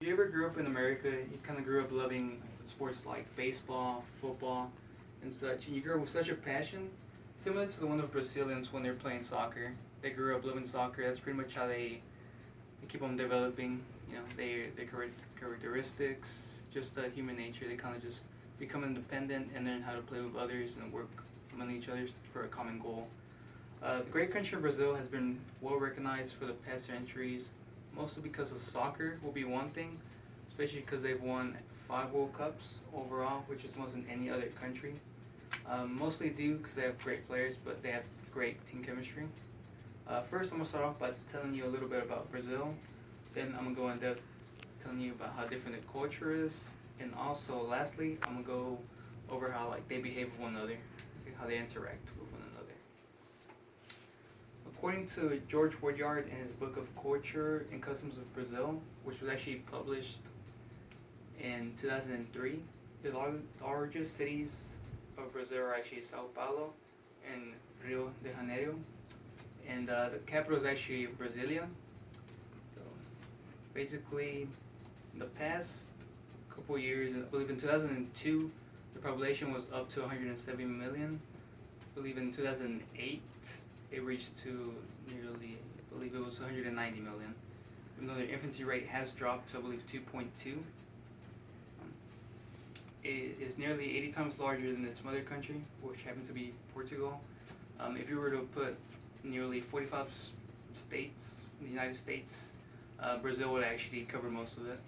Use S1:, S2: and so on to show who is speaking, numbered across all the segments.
S1: If you ever grew up in America, you kind of grew up loving sports like baseball, football, and such, and you grew up with such a passion, similar to the one of Brazilians when they're playing soccer. They grew up loving soccer. That's pretty much how they keep on developing. Their characteristics, just human nature. They kind of just become independent and learn how to play with others and work among each other for a common goal. The great country of Brazil has been well recognized for the past centuries, mostly because of soccer will be one thing, especially because they've won 5 World Cups overall, which is more than any other country. Mostly due because they have great players, but they have great team chemistry. First, I'm going to start off by telling you a little bit about Brazil. Then I'm going to go in depth telling you about how different the culture is. And also, lastly, I'm going to go over how they behave with one another, how they interact with one another. According to George Woodyard in his book of Culture and Customs of Brazil, which was actually published in 2003, the largest cities of Brazil are actually Sao Paulo and Rio de Janeiro, and the capital is actually Brasilia. So basically, in the past couple years, I believe in 2002, the population was up to 170 million. I believe in 2008, it reached to nearly, I believe it was 190 million. Even though the infancy rate has dropped to, I believe, 2.2. It is nearly 80 times larger than its mother country, which happens to be Portugal. If you were to put nearly 45 states in the United States, Brazil would actually cover most of it.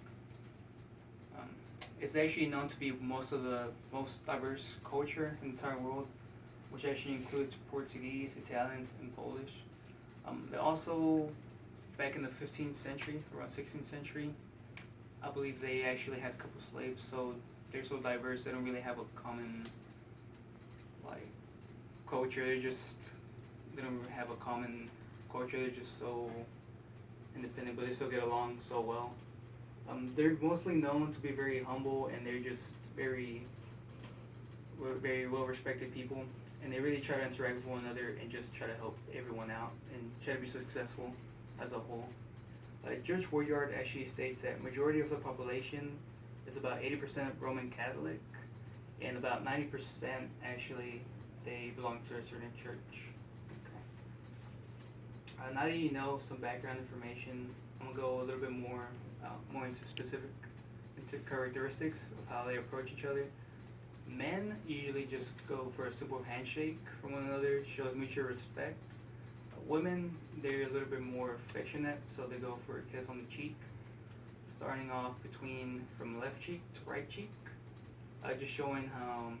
S1: It's actually known to be most of the most diverse culture in the entire world, which actually includes Portuguese, Italians, and Polish. They also, back in the 15th century, around 16th century, I believe they actually had a couple slaves, so they're so diverse they don't really have a common culture. They don't really have a common culture. They're just so independent, but they still get along so well. They're mostly known to be very humble, and they're just very well respected people, and they really try to interact with one another and just try to help everyone out and try to be successful as a whole. George Woodyard actually states that majority of the population is about 80% Roman Catholic, and about 90% actually they belong to a certain church. Okay. Now that you know some background information, I'm gonna go a little bit more into characteristics of how they approach each other. Men usually just go for a simple handshake from one another, shows mutual respect. Women, they're a little bit more affectionate, so they go for a kiss on the cheek, starting off from left cheek to right cheek, just showing how,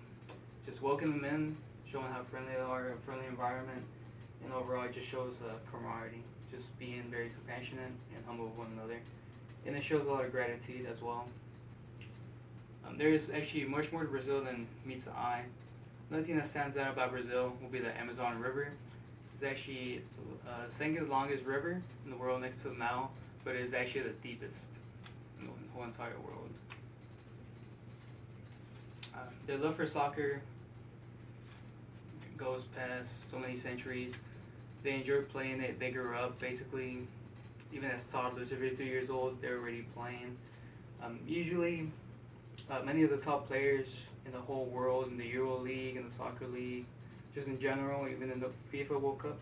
S1: just welcoming them in, showing how friendly they are, a friendly environment, and overall it just shows camaraderie, just being very compassionate and humble with one another. And it shows a lot of gratitude as well. There is actually much more to Brazil than meets the eye. Another thing that stands out about Brazil will be the Amazon River. It's actually the second longest river in the world next to the Nile, but it is actually the deepest in the whole entire world. Their love for soccer goes past so many centuries. They enjoy playing it. They grew up basically, even as toddlers, if you're 3 years old, they're already playing. Usually, many of the top players in the whole world, in the Euro League, in the Soccer League, just in general, even in the FIFA World Cup,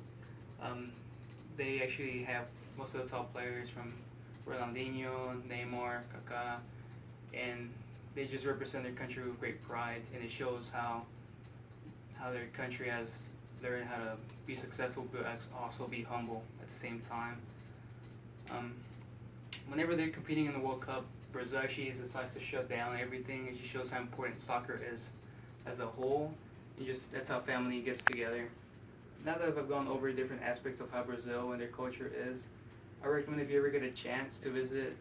S1: they actually have most of the top players from Ronaldinho, Neymar, Kaká, and they just represent their country with great pride, and it shows how their country has learned how to be successful but also be humble at the same time. Whenever they're competing in the World Cup, Brazil actually decides to shut down everything. It just shows how important soccer is as a whole. That's how family gets together. Now that I've gone over different aspects of how Brazil and their culture is, I recommend if you ever get a chance to visit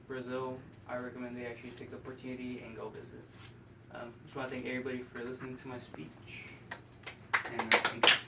S1: Brazil, I recommend they actually take the opportunity and go visit. Just want to thank everybody for listening to my speech. And thank you.